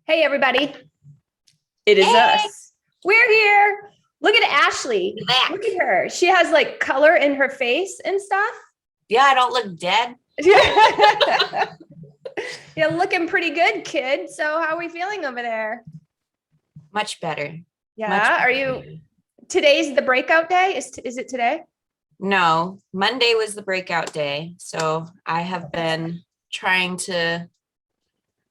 Hey, everybody. It is us. We're here. Look at Ashley. Look at her. She has like color in her face and stuff. Yeah, I don't look dead. Yeah, looking pretty good, kid. So how are we feeling over there? Much better. Yeah. Much better. Are you, today's the breakout day? Is it today? No, Monday was the breakout day. So I have been trying to,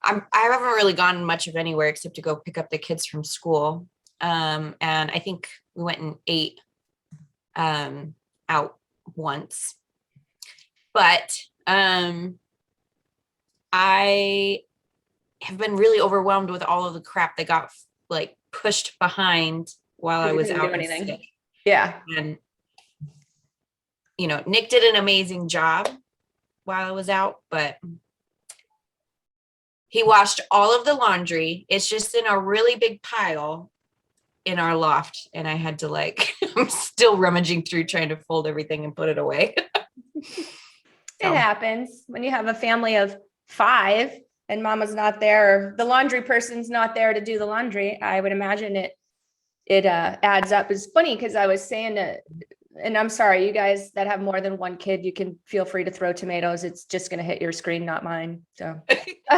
I haven't really gone much of anywhere except to go pick up the kids from school. And I think we went and ate out once. But I have been really overwhelmed with all of the crap that got like pushed behind while I was out. Yeah. And you know, Nick did an amazing job while I was out, but he washed all of the laundry. It's just in a really big pile in our loft. And I had to like, I'm still rummaging through trying to fold everything and put it away. It happens when you have a family of 5 and mama's not there, or the laundry person's not there to do the laundry. I would imagine it adds up. It's funny because I was saying to, and I'm sorry, you guys that have more than one kid, you can feel free to throw tomatoes. It's just going to hit your screen, not mine. So, but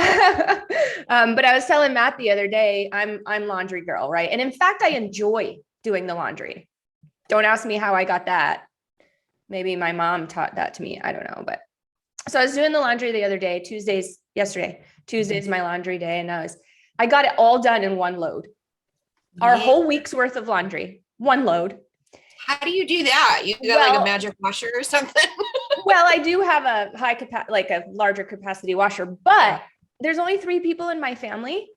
I was telling Matt the other day, I'm laundry girl, right? And in fact, I enjoy doing the laundry. Don't ask me how I got that. Maybe my mom taught that to me. I don't know, but so I was doing the laundry the other day, yesterday. Tuesday's my laundry day. And I got it all done in one load. Our whole week's worth of laundry, one load. How do you do that? You got like a magic washer or something? Well, I do have a high capacity, like a larger capacity washer, but there's only 3 people in my family.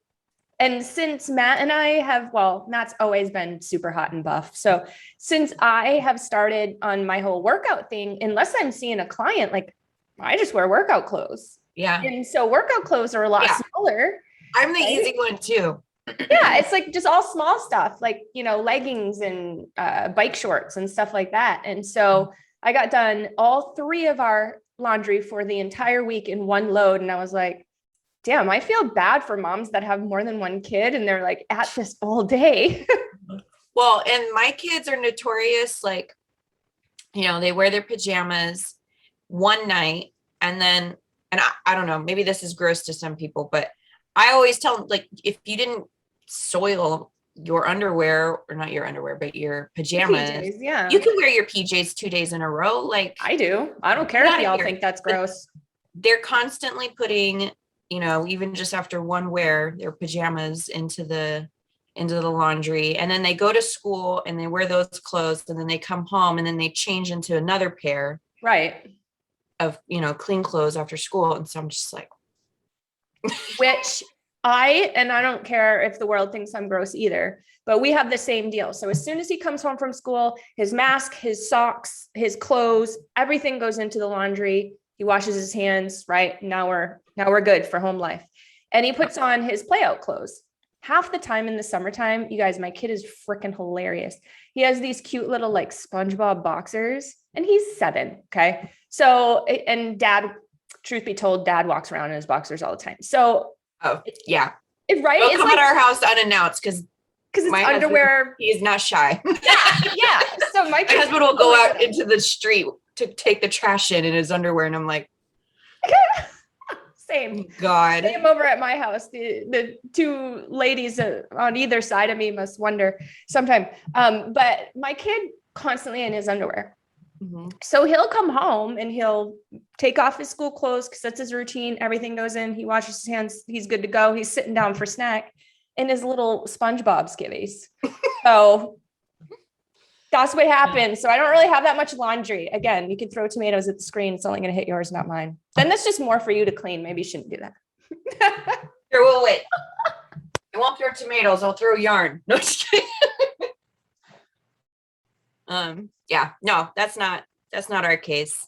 And since Matt and I have, well, Matt's always been super hot and buff. So since I have started on my whole workout thing, unless I'm seeing a client, like I just wear workout clothes. Yeah. And so workout clothes are a lot smaller. I'm the easy one too. Yeah, it's like just all small stuff, like, you know, leggings and bike shorts and stuff like that. And so I got done all 3 of our laundry for the entire week in one load. And I was like, damn, I feel bad for moms that have more than one kid and they're like at this all day. Well, and my kids are notorious, like, you know, they wear their pajamas one night and then, and I don't know, maybe this is gross to some people, but I always tell them, like, if you didn't soil your underwear, or not your underwear, but your pajamas, PJs, you can wear your PJs 2 days in a row. Like I do. I don't care if y'all think that's gross. They're constantly putting, you know, even just after one wear, their pajamas into the laundry, and then they go to school and they wear those clothes, and then they come home and then they change into another pair of, you know, clean clothes after school. And so I'm just like, which I don't care if the world thinks I'm gross either, but we have the same deal. So as soon as he comes home from school, his mask, his socks, his clothes, everything goes into the laundry. He washes his hands, right? Now we're good for home life. And he puts on his play out clothes. Half the time in the summertime, you guys, my kid is freaking hilarious. He has these cute little like SpongeBob boxers and he's 7. Okay. So, and dad, truth be told, dad walks around in his boxers all the time. So, oh yeah. Right. They'll come at our house unannounced because it's underwear. He is not shy. Yeah. So my husband will go out into the street to take the trash in his underwear. And I'm like, same. God. Same over at my house. The 2 ladies on either side of me must wonder sometime. But my kid constantly in his underwear. Mm-hmm. So he'll come home and he'll take off his school clothes because that's his routine. Everything goes in. He washes his hands. He's good to go. He's sitting down for snack in his little SpongeBob skivvies. So that's what happens. So I don't really have that much laundry. Again, you can throw tomatoes at the screen. It's only going to hit yours, not mine. Then that's just more for you to clean. Maybe you shouldn't do that. Here, we'll wait. I won't throw tomatoes. I'll throw yarn. No, just kidding. Yeah, no, that's not our case.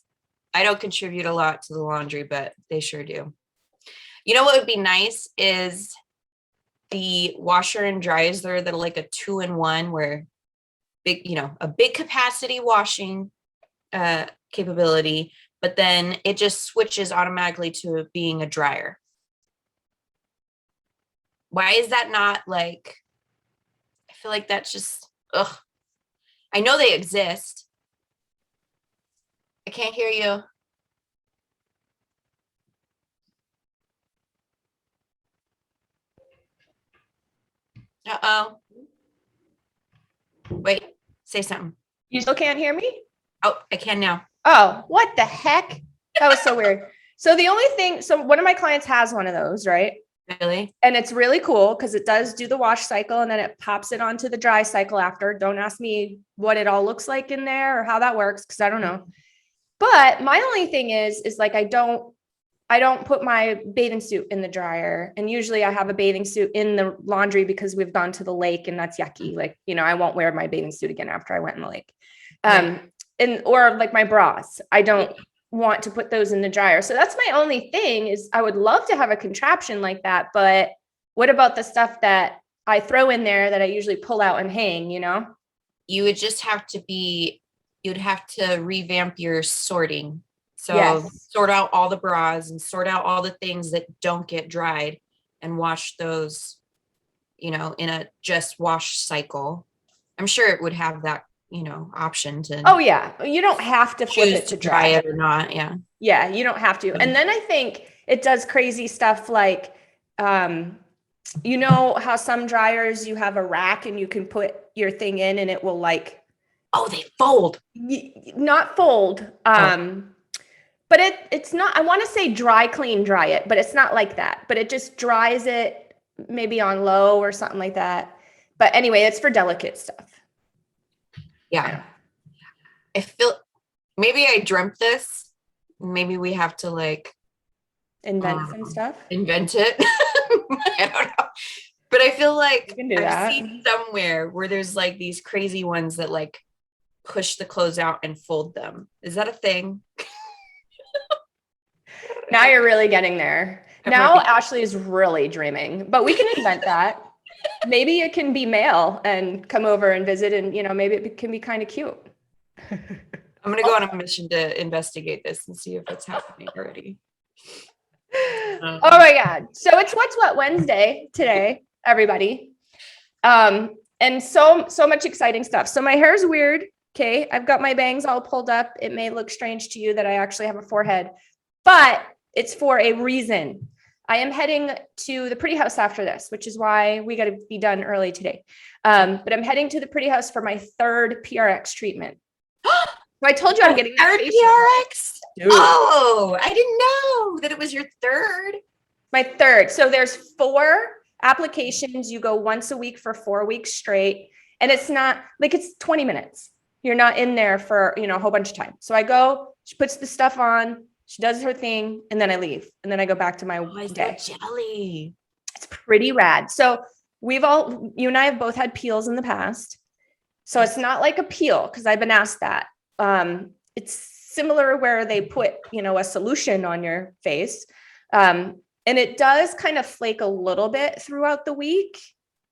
I don't contribute a lot to the laundry, but they sure do. You know what would be nice is the washer and dryers that are like a 2-in-1 where big, you know, a big capacity washing capability, but then it just switches automatically to being a dryer. Why is that not like, I feel like that's just, ugh. I know they exist. I can't hear you. Uh-oh. Wait, say something. You still can't hear me? Oh, I can now. Oh, what the heck? That was so weird. So the only thing, so one of my clients has one of those, right? Really? And it's really cool because it does do the wash cycle and then it pops it onto the dry cycle after. Don't ask me what it all looks like in there or how that works because I don't know. But my only thing is like I don't put my bathing suit in the dryer. And usually I have a bathing suit in the laundry because we've gone to the lake and that's yucky. Like, you know, I won't wear my bathing suit again after I went in the lake. And or like my bras, I don't want to put those in the dryer. So that's my only thing is I would love to have a contraption like that. But what about the stuff that I throw in there that I usually pull out and hang, you know? You would just have to you'd have to revamp your sorting. So Yes. sort out all the bras and sort out all the things that don't get dried and wash those, you know, in a just wash cycle. I'm sure it would have that, you know, option to. Oh yeah. You don't have to flip it to dry it or not. Yeah. Yeah, you don't have to. And then I think it does crazy stuff like, you know how some dryers you have a rack and you can put your thing in and it will like, oh, they fold. Not fold. But it's not, I want to say dry it, but it's not like that. But it just dries it maybe on low or something like that. But anyway, it's for delicate stuff. Yeah. I feel maybe I dreamt this. Maybe we have to like invent some stuff. Invent it. I don't know. But I feel like I've seen somewhere where there's like these crazy ones that like push the clothes out and fold them. Is that a thing? Now you're really getting there. Now Ashley is really dreaming, but we can invent that. Maybe it can be mail and come over and visit and, you know, maybe it can be kind of cute. I'm going to go on a mission to investigate this and see if it's happening already. Oh my God. So it's What's What Wednesday today, everybody. And so much exciting stuff. So my hair's weird. Okay. I've got my bangs all pulled up. It may look strange to you that I actually have a forehead, but it's for a reason. I am heading to the Pretty House after this, which is why we got to be done early today. But I'm heading to the Pretty House for my third PRX treatment. So I told you I'm getting that third PRX. Dude. Oh, I didn't know that it was your third. My third. So there's 4 applications. You go once a week for 4 weeks straight. And it's not like it's 20 minutes. You're not in there for, you know, a whole bunch of time. So I go, she puts the stuff on, she does her thing, and then I leave. And then I go back to my day. Jelly. It's pretty rad. So you and I have both had peels in the past. So it's not like a peel because I've been asked that. It's similar where they put, you know, a solution on your face. And it does kind of flake a little bit throughout the week,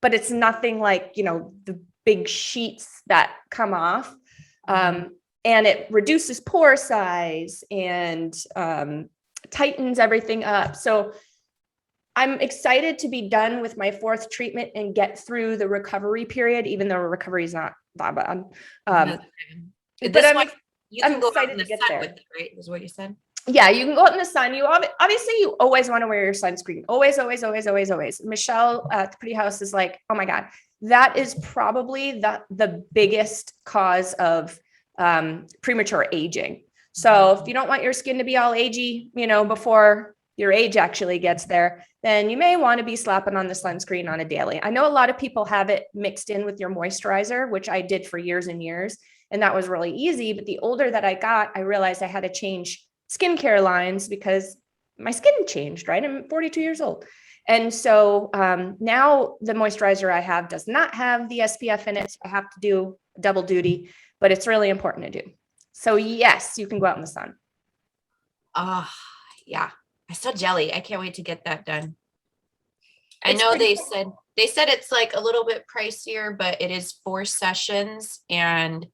but it's nothing like, you know, the big sheets that come off. And it reduces pore size and tightens everything up. So I'm excited to be done with my 4th treatment and get through the recovery period, even though recovery is not that bad. But I'm excited to get there. Right? Is what you said? Yeah, you can go out in the sun. You obviously you always want to wear your sunscreen. Always, always, always, always, always. Michelle at the Pretty House is like, oh my God, that is probably the biggest cause of premature aging. So if you don't want your skin to be all agey, you know, before your age actually gets there, then you may want to be slapping on the sunscreen on a daily. I know a lot of people have it mixed in with your moisturizer, which I did for years and years. And that was really easy. But the older that I got, I realized I had to change skincare lines because my skin changed, right? I'm 42 years old. And so now the moisturizer I have does not have the SPF in it. So I have to do double duty, but it's really important to do. So yes, you can go out in the sun. Yeah. I saw jelly. I can't wait to get that done. I know they said it's like a little bit pricier, but it is 4 sessions and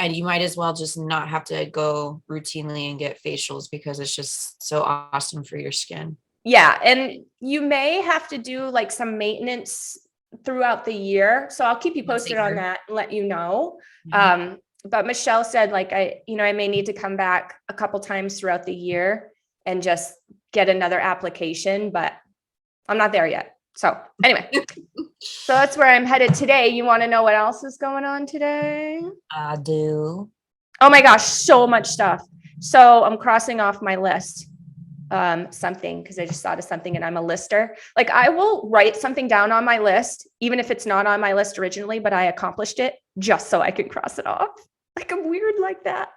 you might as well just not have to go routinely and get facials because it's just so awesome for your skin. Yeah. And you may have to do like some maintenance throughout the year. So I'll keep you posted on that and let you know. But Michelle said like, I may need to come back a couple times throughout the year and just get another application, but I'm not there yet. So anyway, so that's where I'm headed today. You want to know what else is going on today? I do. Oh my gosh, so much stuff. So I'm crossing off my list. Something because I just thought of something and I'm a lister. Like I will write something down on my list, even if it's not on my list originally, but I accomplished it just so I can cross it off. Like I'm weird like that.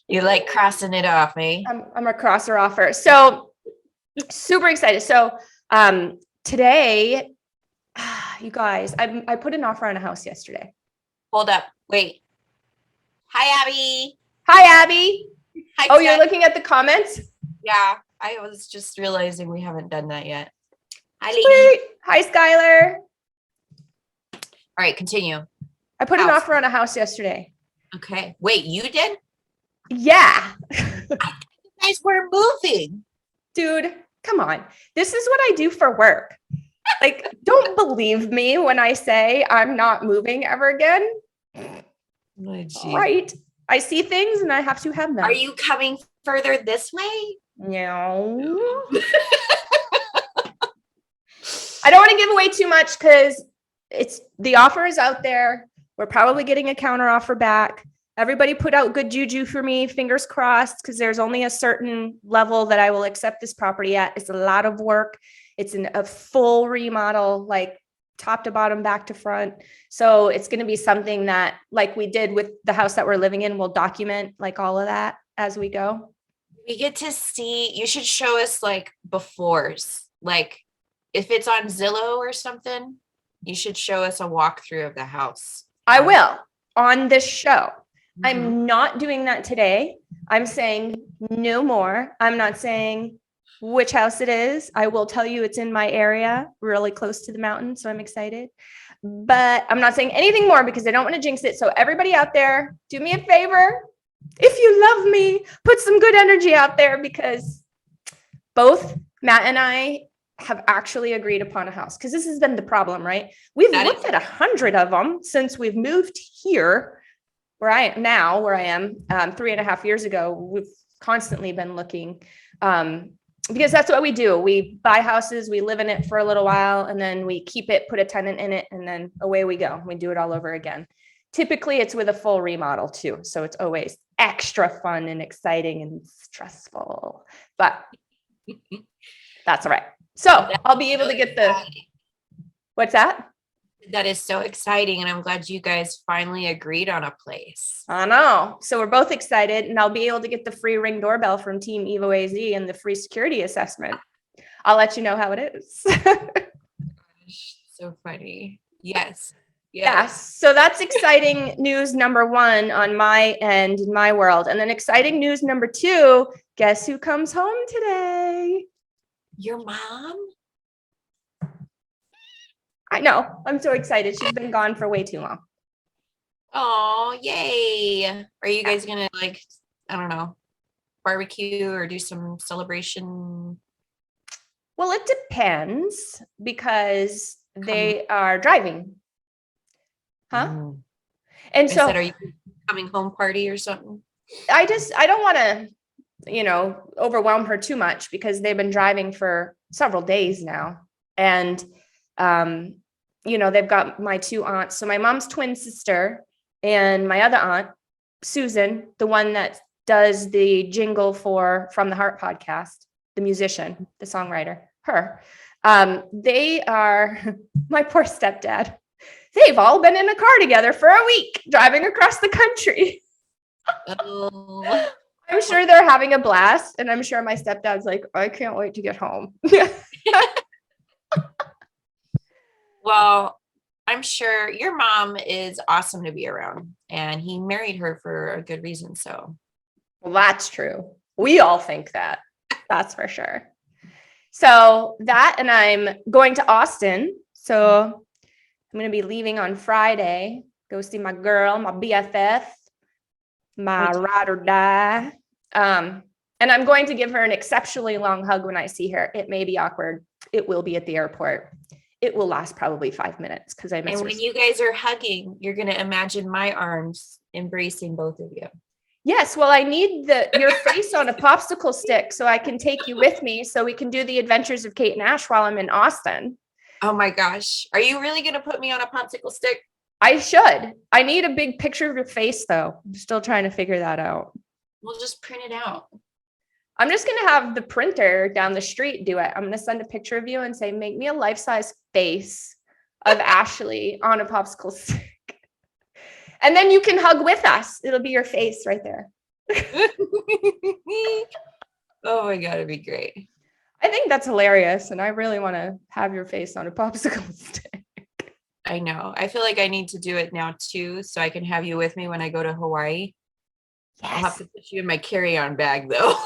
You like crossing it off, eh? I'm a crosser offer. So super excited. So today, you guys, I put an offer on a house yesterday. Hold up. Wait. Hi, Abby. Hi, Abby. Hi, oh, you're looking at the comments? Yeah, I was just realizing we haven't done that yet. Hi, lady. Sweet. Hi, Skylar. All right, continue. I put an offer on a house yesterday. Okay. Wait, you did? Yeah. I thought you guys were moving. Dude, come on. This is what I do for work. Like, don't believe me when I say I'm not moving ever again. Right. I see things and I have to have them. Are you coming further this way? No. I don't want to give away too much because the offer is out there. We're probably getting a counter offer back. Everybody put out good juju for me, fingers crossed, because there's only a certain level that I will accept this property at. It's a lot of work. It's a full remodel, like top to bottom, back to front. So it's going to be something that, like we did with the house that we're living in, we'll document like all of that as we go. We get to see, you should show us like befores, like if it's on Zillow or something, you should show us a walkthrough of the house. I will on this show. I'm not doing that today. I'm saying no more. I'm not saying which house it is. I will tell you it's in my area, really close to the mountain. So I'm excited, but I'm not saying anything more because I don't want to jinx it. So everybody out there, do me a favor. If you love me, put some good energy out there because both Matt and I have actually agreed upon a house because this has been the problem, right? We've looked at 100 of them since we've moved here. Where I am now, 3.5 years ago, we've constantly been looking because that's what we do. We buy houses, we live in it for a little while, and then we keep it, put a tenant in it, and then away we go. We do it all over again. Typically, it's with a full remodel too. So it's always extra fun and exciting and stressful, but that's all right. So I'll be able to get what's that? That is so exciting. And I'm glad you guys finally agreed on a place. I know. So we're both excited and I'll be able to get the free Ring doorbell from Team EvoAZ and the free security assessment. I'll let you know how it is. Gosh, so funny. Yes. So that's exciting news number one on my end, in my world. And then exciting news number two, guess who comes home today? Your mom? I know. I'm so excited. She's been gone for way too long. Oh, yay. Are you guys going to like, I don't know, barbecue or do some celebration? Well, it depends because they are driving. Huh? And so are you coming home party or something? I don't want to, overwhelm her too much because they've been driving for several days now. And, they've got my two aunts. So my mom's twin sister and my other aunt, Susan, the one that does the jingle From the Heart podcast, the musician, the songwriter, her. They are my poor stepdad. They've all been in a car together for a week, driving across the country. Oh. I'm sure they're having a blast. And I'm sure my stepdad's like, I can't wait to get home. Well, I'm sure your mom is awesome to be around and he married her for a good reason. So, well, that's true. We all think that. That's for sure. So that, and I'm going to Austin. So I'm going to be leaving on Friday, go see my girl, my BFF, my ride or die. And I'm going to give her an exceptionally long hug when I see her. It may be awkward. It will be at the airport. It will last probably 5 minutes because I miss her. And when you guys are hugging, you're going to imagine my arms embracing both of you. Yes, well, I need your face on a popsicle stick so I can take you with me so we can do the adventures of Kate and Ash while I'm in Austin. Oh my gosh. Are you really going to put me on a popsicle stick? I should. I need a big picture of your face, though. I'm still trying to figure that out. We'll just print it out. I'm just going to have the printer down the street do it. I'm going to send a picture of you and say, make me a life-size face of Ashley on a popsicle stick. And then you can hug with us. It'll be your face right there. Oh my God, it'd be great. I think that's hilarious. And I really want to have your face on a popsicle stick. I know. I feel like I need to do it now too, so I can have you with me when I go to Hawaii. Yes. I'll have to put you in my carry-on bag though.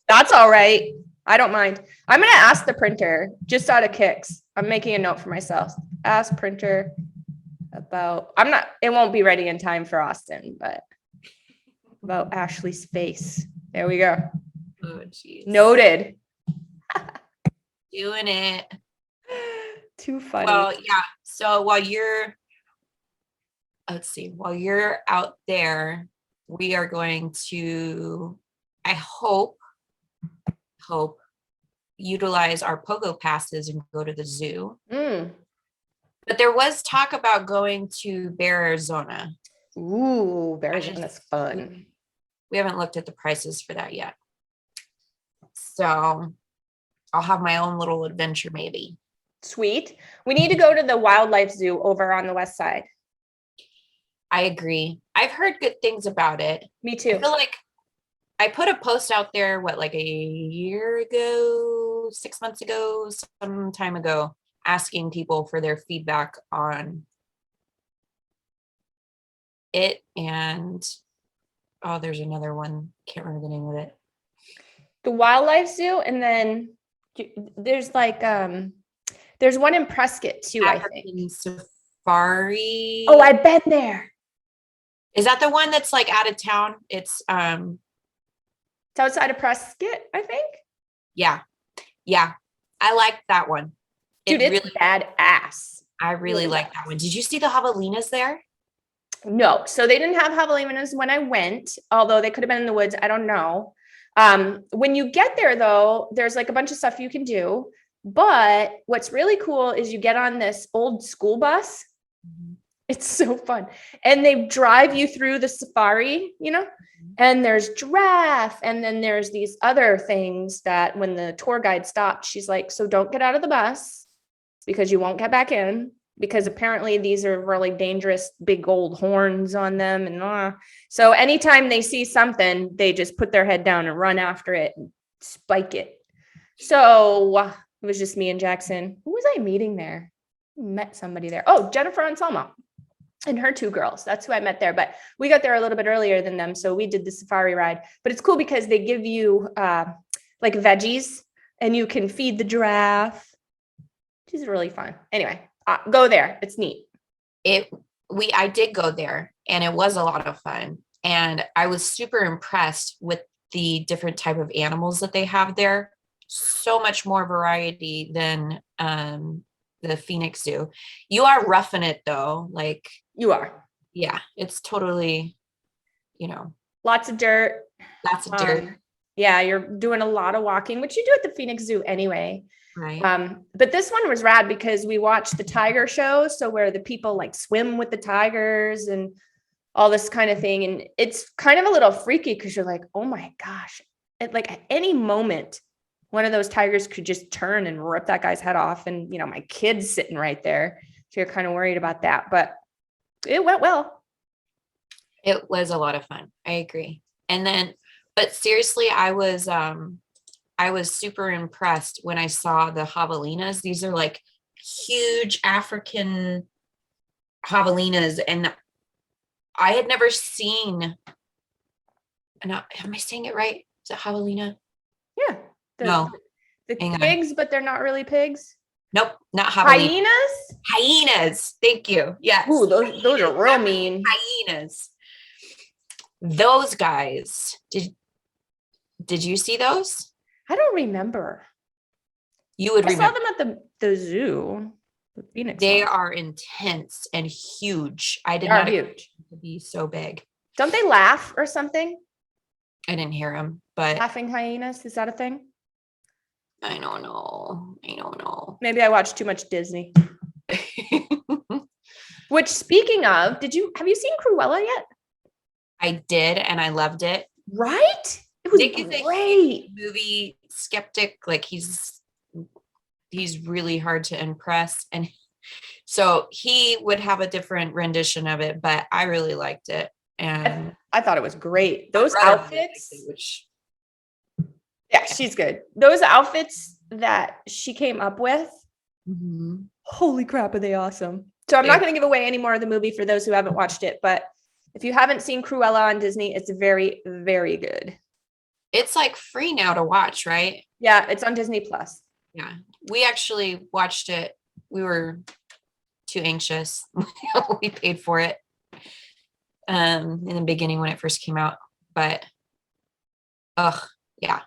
That's all right. I don't mind. I'm going to ask the printer just out of kicks. I'm making a note for myself. Ask printer about, it won't be ready in time for Austin, but about Ashley's face. There we go. Oh, geez. Noted. Doing it. Too funny. Well, yeah. So while you're out there, we are going to, I hope, utilize our pogo passes and go to the zoo. But there was talk about going to Bear, Arizona. Ooh, Bear, Arizona's fun. We haven't looked at the prices for that yet. So I'll have my own little adventure maybe. Sweet. We need to go to the wildlife zoo over on the west side. I agree. I've heard good things about it. Me too. I feel like I put a post out there, like a year ago, 6 months ago, some time ago, asking people for their feedback on it. And there's another one. Can't remember the name of it. The wildlife zoo. And then there's there's one in Prescott too, African I think. Safari. Oh, I've been there. Is that the one that's like out of town? It's outside of Prescott, I think. Yeah. I like that one. Dude, it's really badass. I really like that one. Did you see the javelinas there? No. So they didn't have javelinas when I went, although they could have been in the woods. I don't know. When you get there, though, there's like a bunch of stuff you can do. But what's really cool is you get on this old school bus. It's so fun. And they drive you through the safari, and there's giraffe. And then there's these other things that when the tour guide stopped, she's like, so don't get out of the bus because you won't get back in, because apparently these are really dangerous, big old horns on them. And so anytime they see something, they just put their head down and run after it and spike it. So it was just me and Jackson. Who was I meeting there? Met somebody there. Oh, Jennifer Anselmo and her two girls. That's who I met there. But we got there a little bit earlier than them. So we did the safari ride. But it's cool because they give you like veggies and you can feed the giraffe, which is really fun. Anyway, go there. It's neat. I did go there and it was a lot of fun. And I was super impressed with the different type of animals that they have there. So much more variety than the Phoenix Zoo. You are roughing it though. Like you are. Yeah. It's totally, lots of dirt. Yeah. You're doing a lot of walking, which you do at the Phoenix Zoo anyway. Right. But this one was rad because we watched the tiger show. So where the people like swim with the tigers and all this kind of thing. And it's kind of a little freaky because you're like, oh my gosh, at any moment, one of those tigers could just turn and rip that guy's head off. And, my kid's sitting right there. So you're kind of worried about that, but it went well. It was a lot of fun. I agree. And then, but seriously, I was super impressed when I saw the javelinas. These are like huge African javelinas. And I had never seen, am I saying it right? Is it javelina? Yeah. No. The pigs, but they're not really pigs. Nope, not javelina. Hyenas? Thank you. Yes. Ooh, those are real mean. Hyenas. Those guys. Did you see those? I don't remember. You would I saw remember. them at the zoo. The Phoenix They one. are intense and huge. I did They are not expect huge. them to be so big. Don't they laugh or something? I didn't hear them, but Laughing hyenas, is that a thing? I don't know. I don't know. Maybe I watched too much Disney. Which, speaking of, have you seen Cruella yet? I did, and I loved it. Right? It was Nick is a great. movie skeptic. Like he's really hard to impress, and so he would have a different rendition of it, but I really liked it. And I thought it was great. Those brother really outfits, liked it, which yeah, she's good. Those outfits that she came up with, holy crap, are they awesome. So I'm not going to give away any more of the movie for those who haven't watched it, but if you haven't seen Cruella on Disney, it's very, very good. It's like free now to watch, right? Yeah, it's on Disney Plus. Yeah, we actually watched it. We were too anxious. We paid for it in the beginning when it first came out, but yeah.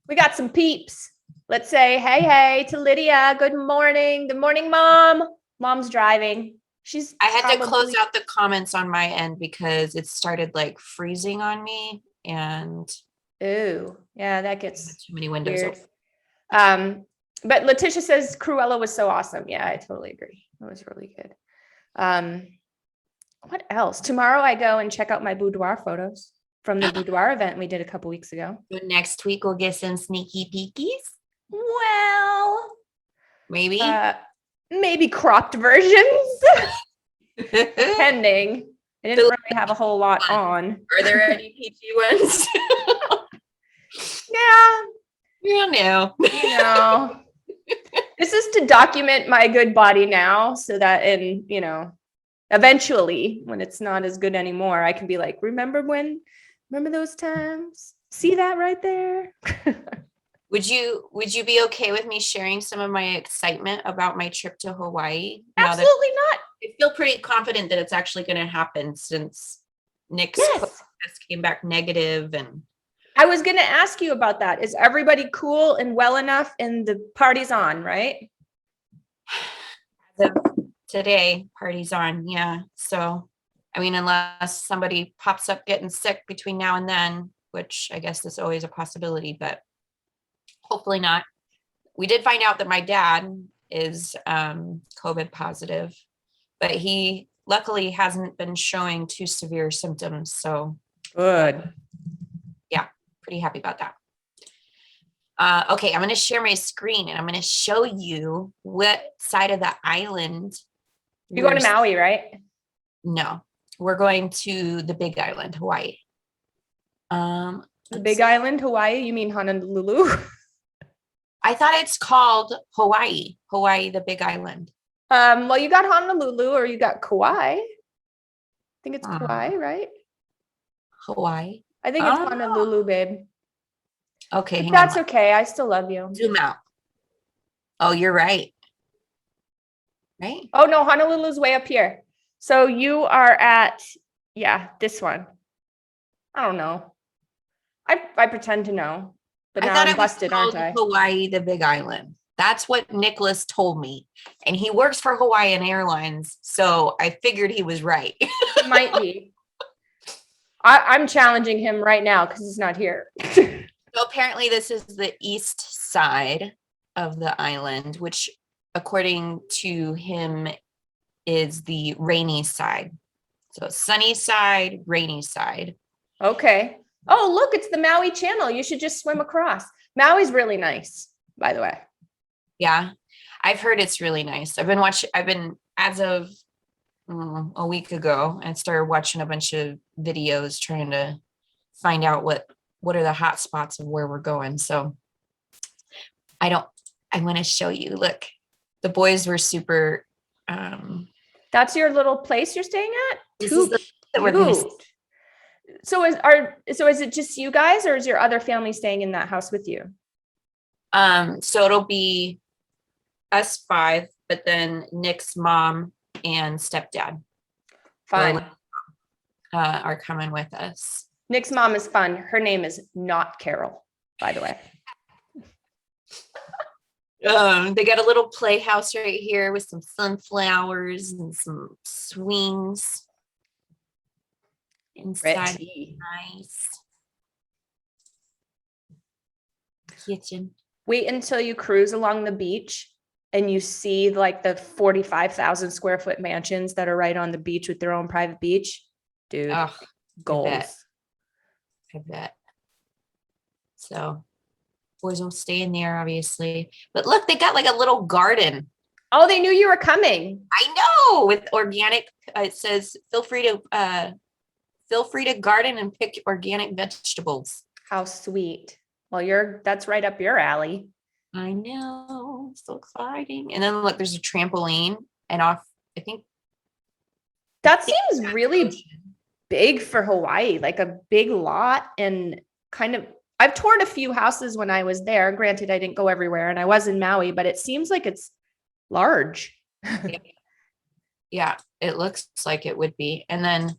We got some peeps. Let's say hey to Lydia. Good morning. Good morning, Mom. Mom's driving. I had to close out the comments on my end because it started like freezing on me, and ooh, yeah, that gets too many windows weird. open. But Letitia says Cruella was so awesome. Yeah, I totally agree. It was really good. What else? Tomorrow I go and check out my boudoir photos from the boudoir event we did a couple weeks ago. So next week we'll get some sneaky peekies. Well, Maybe cropped versions, depending. I didn't really have a whole lot on. Are there any peachy ones? Yeah. You know. This is to document my good body now so that eventually when it's not as good anymore, I can be like, remember those times? See that right there? Would you be okay with me sharing some of my excitement about my trip to Hawaii? Absolutely not. I feel pretty confident that it's actually going to happen since Nick's test came back negative, and I was going to ask you about that. Is everybody cool and well enough and the party's on, right? Today, party's on. Yeah. So, I mean, unless somebody pops up getting sick between now and then, which I guess is always a possibility, but hopefully not. We did find out that my dad is COVID positive, but he luckily hasn't been showing too severe symptoms. So good. Yeah, pretty happy about that. Okay, I'm going to share my screen and I'm going to show you what side of the island. You're going to Maui, right? No, we're going to the Big Island, Hawaii. The Big Island, Hawaii? You mean Honolulu? I thought it's called Hawaii, the Big Island. Well, you got Honolulu or you got Kauai. I think it's Kauai, right? Hawaii. I think it's Honolulu, babe. Okay, that's okay. I still love you. Zoom out. Oh, you're right. Right? Oh no, Honolulu's way up here. So you are at, this one. I don't know. I pretend to know, but now I'm busted, aren't I? Hawaii, the Big Island. That's what Nicholas told me, and he works for Hawaiian Airlines, so I figured he was right. He might be. I'm challenging him right now because he's not here. So apparently this is the east side of the island, which according to him is the rainy side. So sunny side, rainy side. Okay. Oh, look, it's the Maui Channel. You should just swim across. Maui's really nice, by the way. Yeah, I've heard it's really nice. I've been as of a week ago, and started watching a bunch of videos trying to find out what are the hot spots of where we're going. So I want to show you. Look, the boys were super. That's your little place you're staying at? This is that we're going to. So is it just you guys, or is your other family staying in that house with you? So it'll be us 5, but then Nick's mom and stepdad Fine. are coming with us. Nick's mom is fun. Her name is not Carol, by the way. They got a little playhouse right here with some sunflowers and some swings inside. Nice kitchen. Wait until you cruise along the beach and you see like the 45,000 square foot mansions that are right on the beach with their own private beach. Dude, goals. I bet. So boys won't stay in there, obviously. But look, they got like a little garden. Oh, they knew you were coming. I know, with organic. It says feel free to garden and pick organic vegetables. How sweet. Well, that's right up your alley. I know, so exciting. And then look, there's a trampoline and off. I think that seems really big for Hawaii, like a big lot. And kind of, I've toured a few houses when I was there. Granted, I didn't go everywhere and I was in Maui, but it seems like it's large. Yeah, it looks like it would be. And then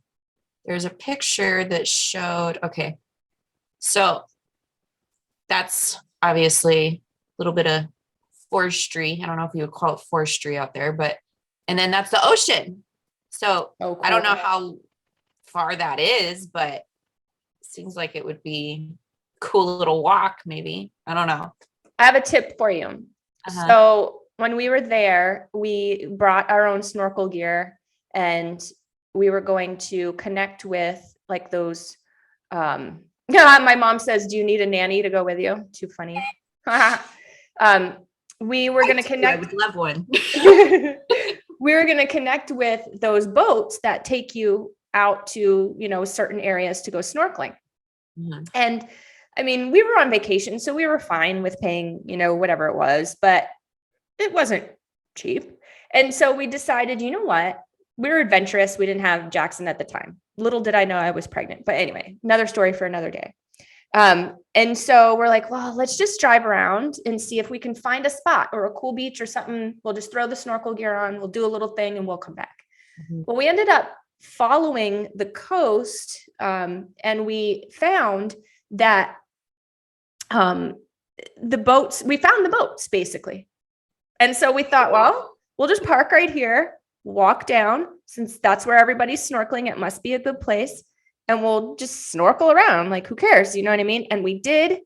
there's a picture that showed, okay, so that's obviously a little bit of forestry. I don't know if you would call it forestry out there, but, and then that's the ocean. So cool. I don't know how far that is, but it seems like it would be a cool little walk, maybe. I don't know. I have a tip for you. So when we were there, we brought our own snorkel gear and we were going to connect with like those, my mom says, do you need a nanny to go with you? Too funny. We were going to connect. I would love one. We were going to connect with those boats that take you out to, certain areas to go snorkeling. Mm-hmm. And I mean, we were on vacation, so we were fine with paying, whatever it was, but it wasn't cheap. And so we decided, you know what? We were adventurous. We didn't have Jackson at the time. Little did I know I was pregnant, but anyway, another story for another day. And so we're like, well, let's just drive around and see if we can find a spot or a cool beach or something. We'll just throw the snorkel gear on, we'll do a little thing and we'll come back. Mm-hmm. Well, we ended up following the coast, and we found that we found the boats basically. And so we thought, well, we'll just park right here, walk down, since that's where everybody's snorkeling. It must be a good place. And we'll just snorkel around. Like, who cares? You know what I mean? And we did.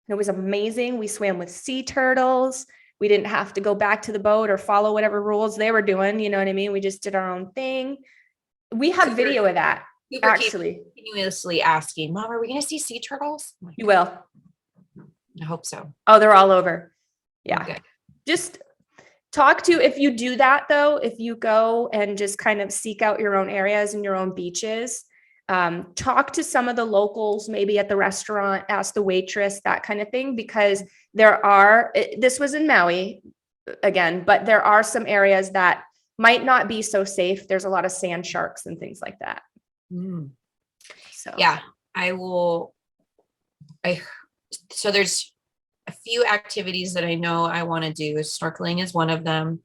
It was amazing. We swam with sea turtles. We didn't have to go back to the boat or follow whatever rules they were doing. You know what I mean? We just did our own thing. We have video of that, actually. Continuously asking, Mom, are we going to see sea turtles? You will. I hope so. Oh, they're all over. Yeah. Okay. Just talk to, if you do that though, if you go and just kind of seek out your own areas and your own beaches, talk to some of the locals, maybe at the restaurant, ask the waitress, that kind of thing, because this was in Maui again, but there are some areas that might not be so safe. There's a lot of sand sharks and things like that. Mm. So yeah, so there's a few activities that I know I want to do. Snorkeling is one of them.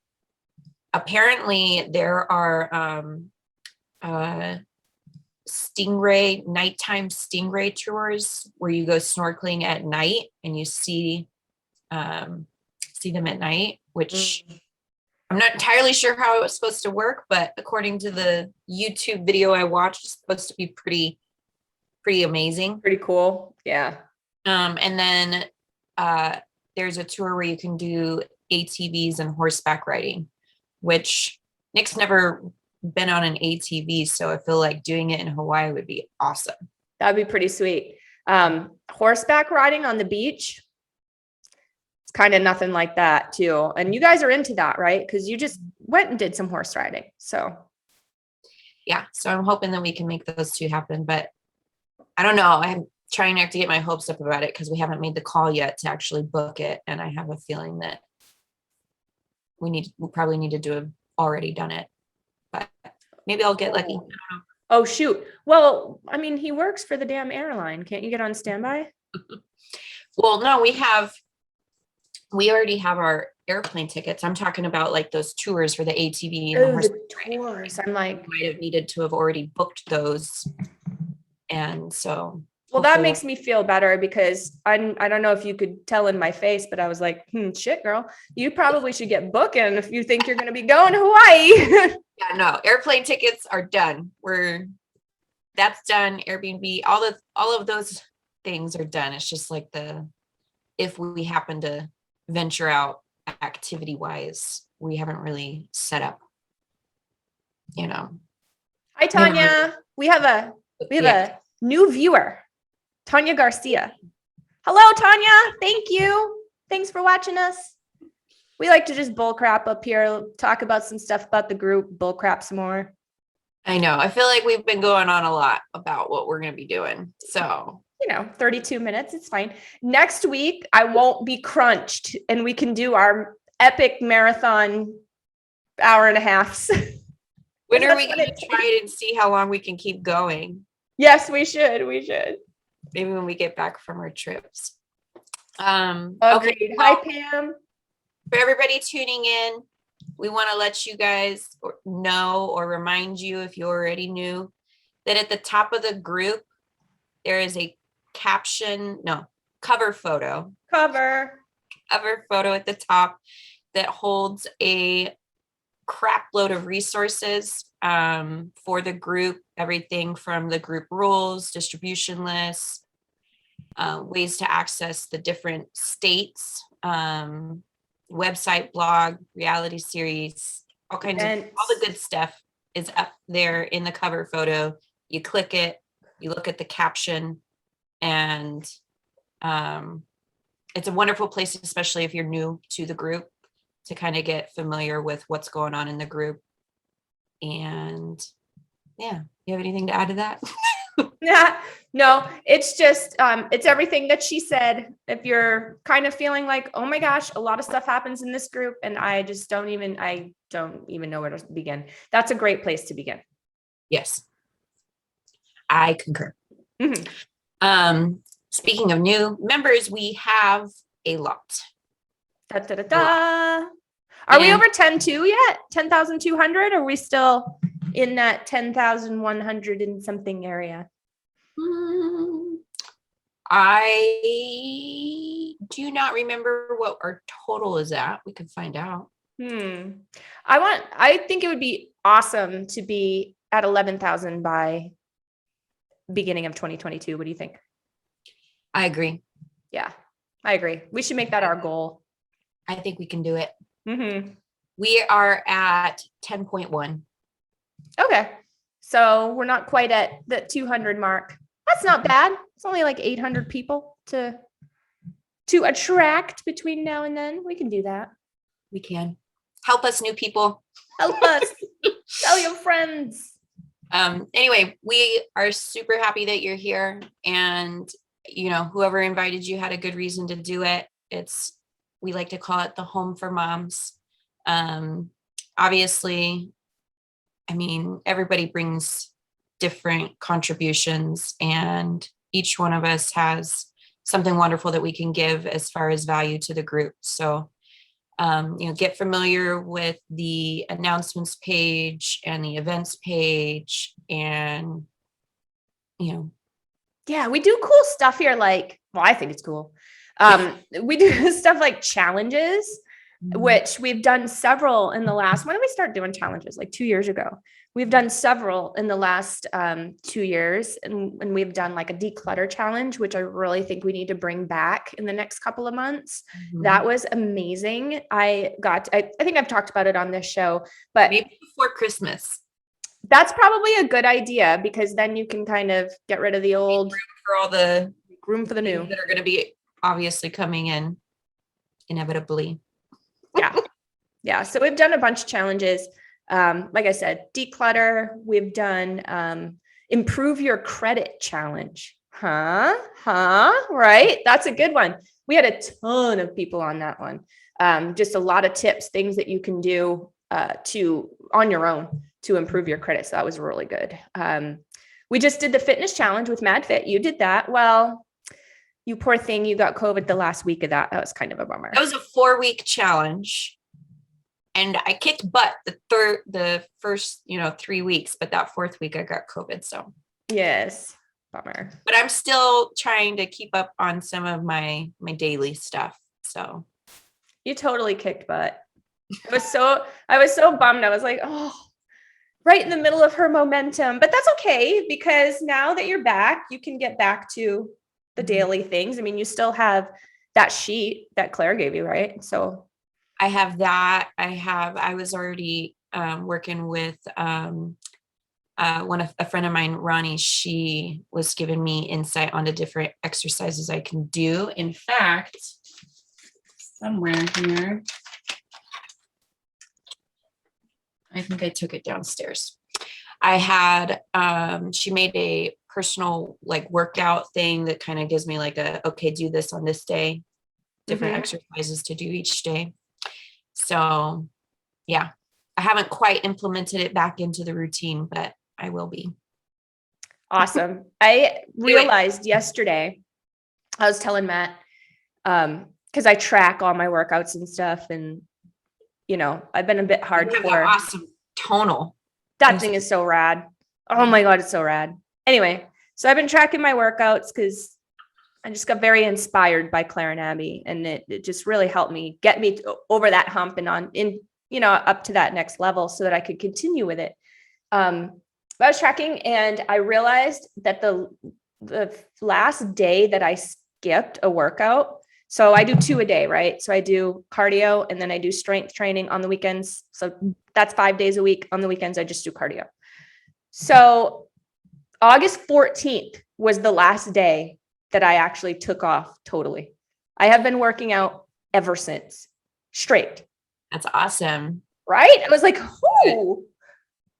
Apparently there are, nighttime stingray tours where you go snorkeling at night and you see them at night, which I'm not entirely sure how it was supposed to work, but according to the YouTube video I watched, it's supposed to be pretty amazing. Pretty cool. Yeah. And then there's a tour where you can do ATVs and horseback riding, which Nick's never been on an ATV, so I feel like doing it in Hawaii would be awesome. That'd be pretty sweet. Horseback riding on the beach, it's kind of nothing like that too. And you guys are into that, right? Because you just went and did some horse riding. So yeah, so I'm hoping that we can make those two happen, but I don't know. I'm trying not to get my hopes up about it because we haven't made the call yet to actually book it. And I have a feeling that we probably need to have already done it, but maybe I'll get lucky. I don't know. Oh, shoot. Well, I mean, he works for the damn airline. Can't you get on standby? Well, no, we already have our airplane tickets. I'm talking about like those tours for the ATV and the tours. I'm like, might have needed to have already booked those. And so Well, that makes me feel better because I don't know if you could tell in my face, but I was like, shit, girl, you probably should get booking if you think you're going to be going to Hawaii. Yeah, no, airplane tickets are done. That's done. Airbnb, all of those things are done. It's just like if we happen to venture out activity wise, we haven't really set up, Hi, Tanya. We have a new viewer, Tanya Garcia. Hello, Tanya. Thank you. Thanks for watching us. We like to just bull crap up here, talk about some stuff about the group, bull crap some more. I know. I feel like we've been going on a lot about what we're going to be doing. So, 32 minutes. It's fine. Next week, I won't be crunched and we can do our epic marathon hour and a half. When are we going to try it and see how long we can keep going? Yes, we should. We should. Maybe when we get back from our trips. Agreed. Okay, Hi, Pam. For everybody tuning in, we want to let you guys know or remind you, if you already knew, that at the top of the group, there is a cover photo at the top that holds a crap load of resources for the group, everything from the group rules, distribution lists, ways to access the different states, website, blog, reality series, all the good stuff is up there in the cover photo. You click it, you look at the caption, and it's a wonderful place, especially if you're new to the group, to kind of get familiar with what's going on in the group. And yeah, you have anything to add to that? No, it's just, it's everything that she said. If you're kind of feeling like, oh my gosh, a lot of stuff happens in this group and I don't even know where to begin. That's a great place to begin. Yes, I concur. Mm-hmm. Speaking of new members, we have a lot. Are we over 10,200 yet? 10,200? Are we still in that 10,100 and something area? I do not remember what our total is at. We could find out. I think it would be awesome to be at 11,000 by beginning of 2022. What do you think? I agree. Yeah, I agree. We should make that our goal. I think we can do it. Mm-hmm. We are at 10.1. Okay. So we're not quite at the 200 mark. That's not bad. It's only like 800 people to attract between now and then. We can do that. We can. Help us, new people. Help us. Tell your friends. Anyway, we are super happy that you're here, and whoever invited you had a good reason to do it. We like to call it the home for moms. Obviously, everybody brings different contributions, and each one of us has something wonderful that we can give as far as value to the group. So, get familiar with the announcements page and the events page, and, yeah, we do cool stuff here. I think it's cool. We do stuff like challenges, which we've done several in the last, when did we start doing challenges? Like 2 years ago. We've done several in the last 2 years, and we've done like a declutter challenge, which I really think we need to bring back in the next couple of months. Mm-hmm. That was amazing. I think I've talked about it on this show, but maybe before Christmas. That's probably a good idea, because then you can kind of get rid of the old, room for the new that are going to be obviously coming in inevitably. Yeah. So we've done a bunch of challenges. Like I said, declutter. We've done improve your credit challenge. Right. That's a good one. We had a ton of people on that one. Just a lot of tips, things that you can do on your own to improve your credit. So that was really good. We just did the fitness challenge with Madfit. You did that. Well, you poor thing, you got COVID the last week of that. That was kind of a bummer. That was a 4-week challenge, and I kicked butt the first 3 weeks, but that 4th week I got COVID. So yes. Bummer. But I'm still trying to keep up on some of my daily stuff. So you totally kicked butt. I was so bummed. I was like, oh, right in the middle of her momentum, but that's okay because now that you're back, you can get back to the daily things. I mean, you still have that sheet that Claire gave you, right? So I have that. I was already working with a friend of mine, Ronnie. She was giving me insight on the different exercises I can do. In fact, somewhere here, I think I took it downstairs. I had, she made a personal like workout thing that kind of gives me like okay, do this on this day, different exercises to do each day. So yeah, I haven't quite implemented it back into the routine, but I will be. Awesome. I realized yesterday, I was telling Matt, because I track all my workouts and stuff, and I've been a bit hardcore. Awesome tonal. That thing is so rad. Oh my God, it's so rad. Anyway, so I've been tracking my workouts because I just got very inspired by Claire and Abby, and it just really helped me get me over that hump and up to that next level so that I could continue with it. I was tracking and I realized that the last day that I skipped a workout, so I do 2 a day, right? So I do cardio and then I do strength training on the weekends. So that's 5 days a week. On the weekends, I just do cardio. So August 14th was the last day that I actually took off totally. I have been working out ever since, straight. That's awesome. Right? I was like, oh,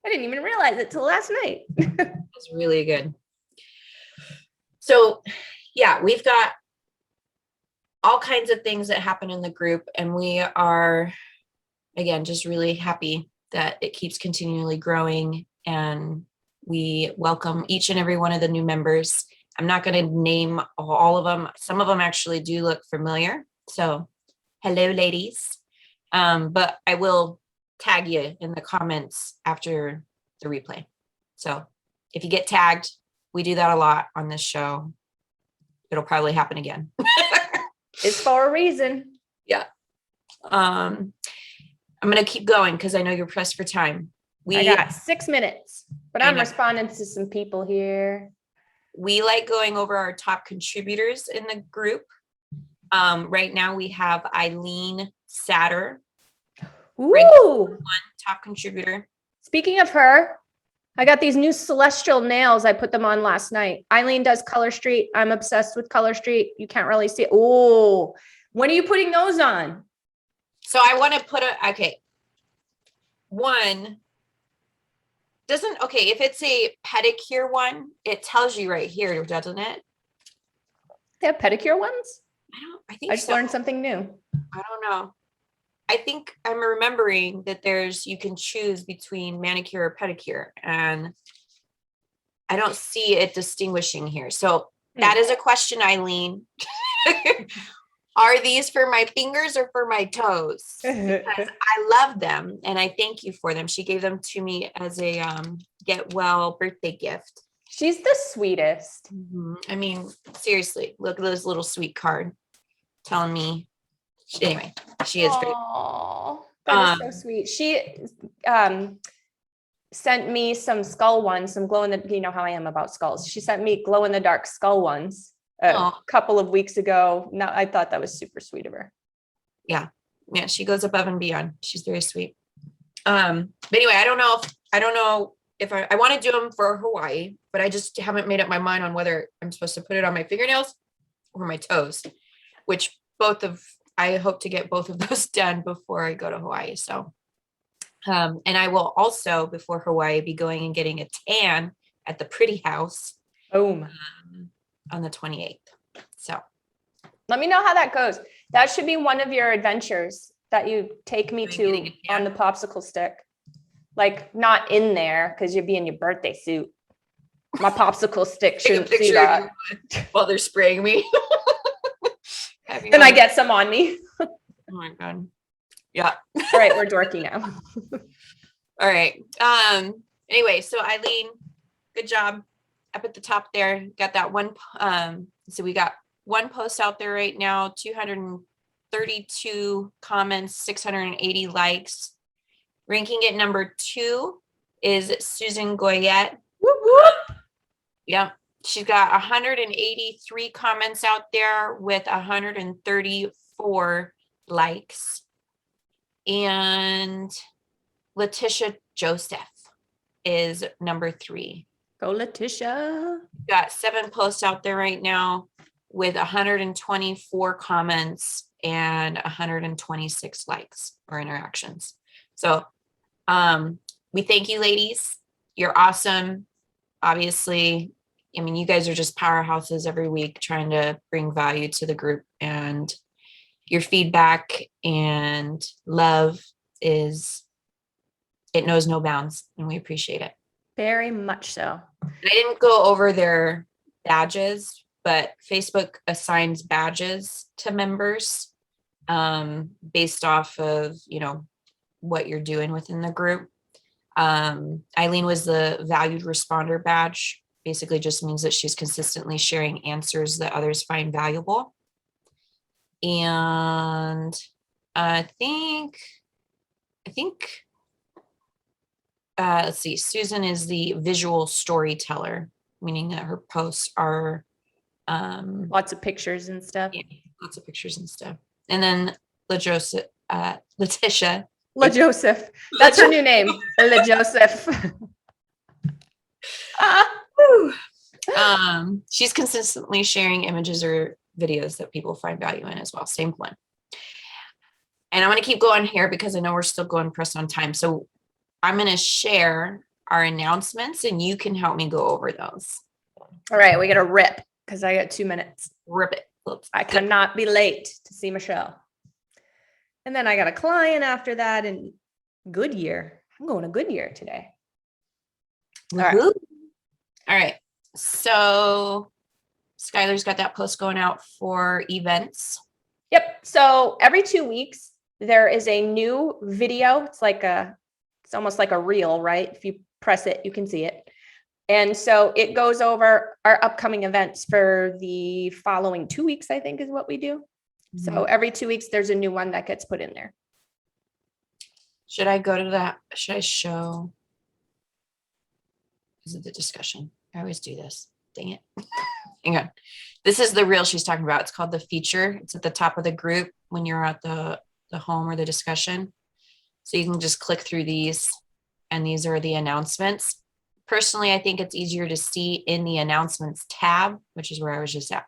I didn't even realize it till last night. That's really good. So yeah, we've got all kinds of things that happen in the group, and we are, again, just really happy that it keeps continually growing, and we welcome each and every one of the new members. I'm not going to name all of them. Some of them actually do look familiar. So hello, ladies. But I will tag you in the comments after the replay. So if you get tagged, we do that a lot on this show. It'll probably happen again. It's for a reason. Yeah. I'm going to keep going because I know you're pressed for time. I got 6 minutes, but I'm responding to some people here. We like going over our top contributors in the group. Right now we have 𝙈𝙊𝙈𝙾𝙤. Ooh. Top contributor. Speaking of her, I got these new celestial nails. I put them on last night. Eileen does Color Street. I'm obsessed with Color Street. You can't really see it. Oh, when are you putting those on? So I want to put one doesn't, if it's a pedicure one, it tells you right here, doesn't it? They have pedicure ones? I think I just learned something new. I don't know. I think I'm remembering that you can choose between manicure or pedicure, and I don't see it distinguishing here. So that is a question, Eileen. Are these for my fingers or for my toes? Because I love them and I thank you for them. She gave them to me as a get well birthday gift. She's the sweetest. I mean, seriously, look at this little sweet card telling me. Anyway, she is very. That is so sweet. She sent me some skull ones, some glow in the, you know how I am about skulls. She sent me glow in the dark skull ones a couple of weeks ago. Now I thought that was super sweet of her. Yeah. She goes above and beyond. She's very sweet. But anyway, I don't know if I want to do them for Hawaii, but I just haven't made up my mind on whether I'm supposed to put it on my fingernails or my toes, which I hope to get both of those done before I go to Hawaii. So, and I will also, before Hawaii, be going and getting a tan at the Pretty House. On the 28th. So let me know how that goes. That should be one of your adventures that you take me to on the popsicle stick. Like not in there because you'd be in your birthday suit. My popsicle stick shouldn't see that. While they're spraying me. Then I get some on me. Oh my God. Yeah. All right, we're dorky now. All right. Anyway, so Eileen, good job. up at the top there, got that one. So we got one post out there right now, 232 comments, 680 likes. Ranking at number 2 is 𝙤𝙤𝙈𝙈𝙾𝙤. Whoop, whoop. Yeah, she's got 183 comments out there with 134 likes. And Letitia Joseph is number 3. Go Letitia. Got 7 posts out there right now with 124 comments and 126 likes or interactions. So we thank you, ladies. You're awesome. Obviously, I mean, you guys are just powerhouses every week trying to bring value to the group, and your feedback and love it knows no bounds, and we appreciate it. Very much so. I didn't go over their badges, but Facebook assigns badges to members based off of, what you're doing within the group. Eileen was the valued responder badge. Basically just means that she's consistently sharing answers that others find valuable. And I think let's see, Susan is the visual storyteller, meaning that her posts are lots of pictures and stuff. Yeah, lots of pictures and stuff. And then Letitia. La Joseph. That's her new name. La Joseph. She's consistently sharing images or videos that people find value in as well. Same one. And I'm going to keep going here because I know we're still going pressed on time. So I'm going to share our announcements and you can help me go over those. All right. We got to rip because I got 2 minutes. Rip it. I cannot be late to see Michelle. And then I got a client after that in Goodyear. I'm going to Goodyear today. All right. All right. So Skylar's got that post going out for events. Yep. So every 2 weeks, there is a new video. It's almost like a reel, right? If you press it, you can see it. And so it goes over our upcoming events for the following 2 weeks, I think is what we do. So every 2 weeks, there's a new one that gets put in there. Should I go to that? Should I show? Is it the discussion? I always do this. Dang it. Hang on. This is the reel she's talking about. It's called the feature. It's at the top of the group when you're at the home or the discussion. So you can just click through these, and these are the announcements. Personally, I think it's easier to see in the announcements tab, which is where I was just at.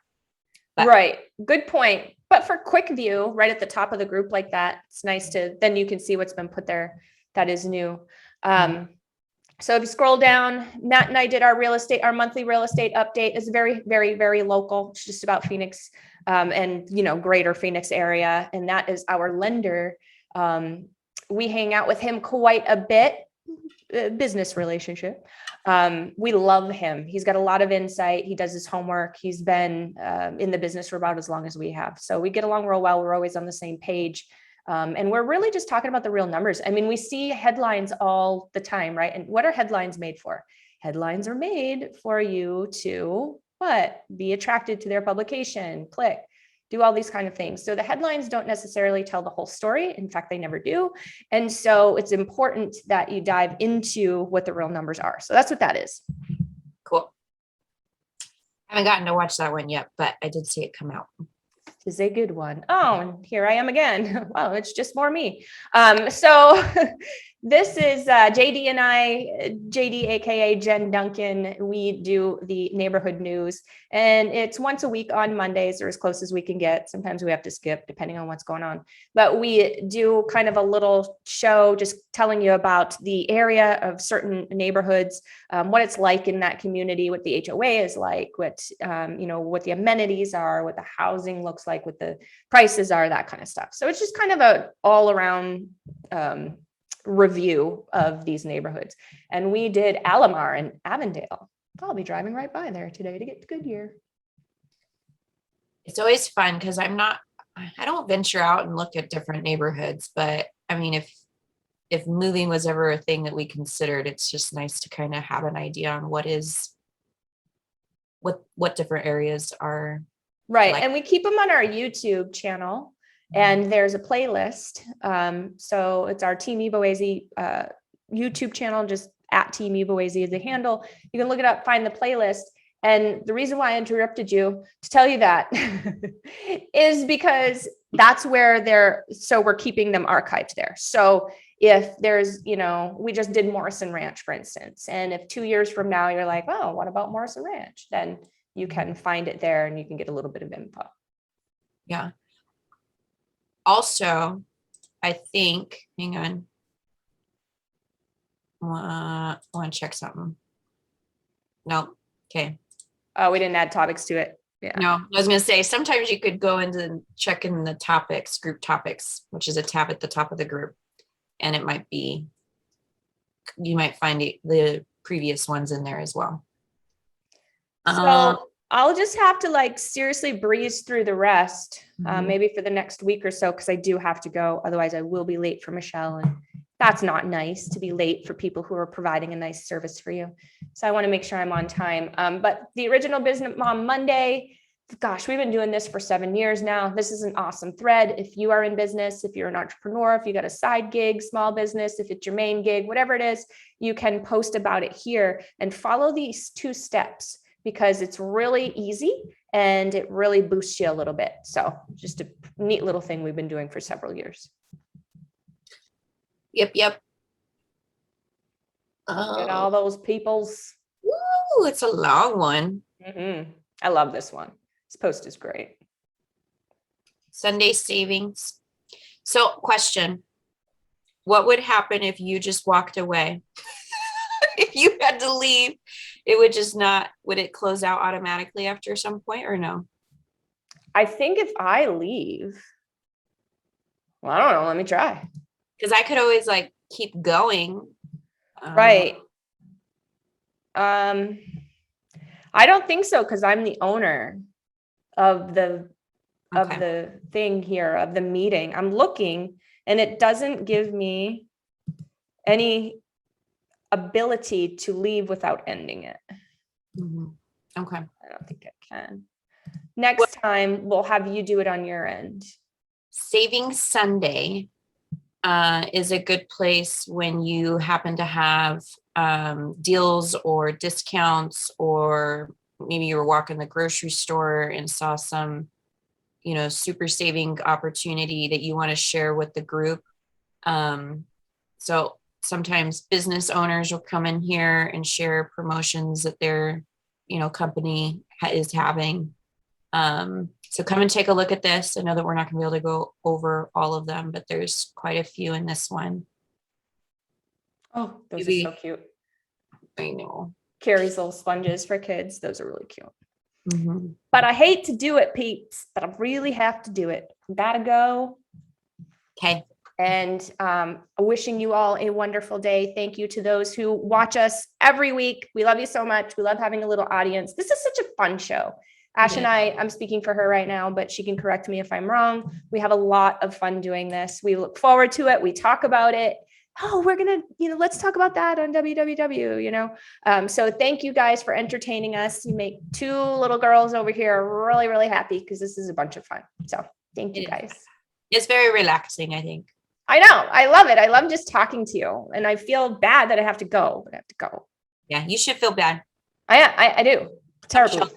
But, right. Good point. But for quick view, right at the top of the group like that, it's nice then you can see what's been put there that is new. So if you scroll down, Matt and I did our monthly real estate update. It's very, very, very local. It's just about Phoenix and, greater Phoenix area. And that is our lender. We hang out with him quite a bit, business relationship. We love him. He's got a lot of insight. He does his homework. He's been in the business for about as long as we have. So we get along real well. We're always on the same page. And we're really just talking about the real numbers. I mean, we see headlines all the time, right? And what are headlines made for? Headlines are made for you to what? Be attracted to their publication, click, do all these kind of things. So the headlines don't necessarily tell the whole story. In fact, they never do. And so it's important that you dive into what the real numbers are. So that's what that is. Cool. I haven't gotten to watch that one yet, but I did see it come out. Is a good one. Oh, and here I am again. Wow, it's just more me. So this is JD and I, JD, AKA Jen Duncan. We do the neighborhood news, and it's once a week on Mondays, or as close as we can get. Sometimes we have to skip depending on what's going on. But we do kind of a little show just telling you about the area of certain neighborhoods, what it's like in that community, what the HOA is like, what what the amenities are, what the housing looks like, what the prices are, that kind of stuff. So it's just kind of a all around review of these neighborhoods. And we did Alomar and Avondale. I'll be driving right by there today to get to Goodyear. It's always fun because I don't venture out and look at different neighborhoods, but I mean, if moving was ever a thing that we considered, it's just nice to kind of have an idea on what is what different areas are. Right. Like, And we keep them on our YouTube channel, and there's a playlist. So it's our Team EvoAZ YouTube channel, just at Team EvoAZ is the handle. You can look it up, find the playlist. And the reason why I interrupted you to tell you that is because that's where so we're keeping them archived there. So if there's, we just did Morrison Ranch, for instance, and if 2 years from now, you're like, oh, what about Morrison Ranch? Then you can find it there and you can get a little bit of info. Yeah. Also, I think, hang on. I want to check something. No. Okay. Oh, we didn't add topics to it. Yeah. No, I was going to say, sometimes you could go into check in the topics, group topics, which is a tab at the top of the group. And it might be, you might find the previous ones in there as well. So I'll just have to seriously breeze through the rest, maybe for the next week or so, because I do have to go. Otherwise, I will be late for Michelle, and that's not nice to be late for people who are providing a nice service for you. So I want to make sure I'm on time. But the original Business Mom Monday, gosh, we've been doing this for 7 years now. This is an awesome thread. If you are in business, if you're an entrepreneur, if you got a side gig, small business, if it's your main gig, whatever it is, you can post about it here and follow these 2 steps, because it's really easy and it really boosts you a little bit. So just a neat little thing we've been doing for several years. Yep. Get all those peoples. Woo, it's a long one. I love this one. This post is great. Sunday savings. So question, what would happen if you just walked away? If you had to leave, it would just not, would it close out automatically after some point or no? I think if I leave, well, I don't know. Let me try. Because I could always keep going. Right. I don't think so, because I'm the owner of the thing here, of the meeting. I'm looking and it doesn't give me any ability to leave without ending it. Okay. I don't think I can. Next time we'll have you do it on your end. Saving Sunday is a good place when you happen to have deals or discounts, or maybe you were walking the grocery store and saw some, super saving opportunity that you want to share with the group. So sometimes business owners will come in here and share promotions that their, company is having. So come and take a look at this. I know that we're not going to be able to go over all of them, but there's quite a few in this one. Oh, those are so cute. I know. Carrie's little sponges for kids. Those are really cute. But I hate to do it, peeps, but I really have to do it. Gotta go. Okay. And wishing you all a wonderful day. Thank you to those who watch us every week. We love you so much. We love having a little audience. This is such a fun show. Ash and I'm speaking for her right now, but she can correct me if I'm wrong. We have a lot of fun doing this. We look forward to it. We talk about it. Oh, we're going to, let's talk about that on www, So thank you guys for entertaining us. You make 2 little girls over here really, really happy, because this is a bunch of fun. So thank you guys. It's very relaxing, I think. I know. I love it. I love just talking to you, and I feel bad that I have to go, but I have to go. Yeah, you should feel bad. I do. Terrible.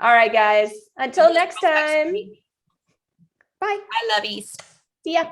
All right, guys. Until next time. Bye. I love you. See ya.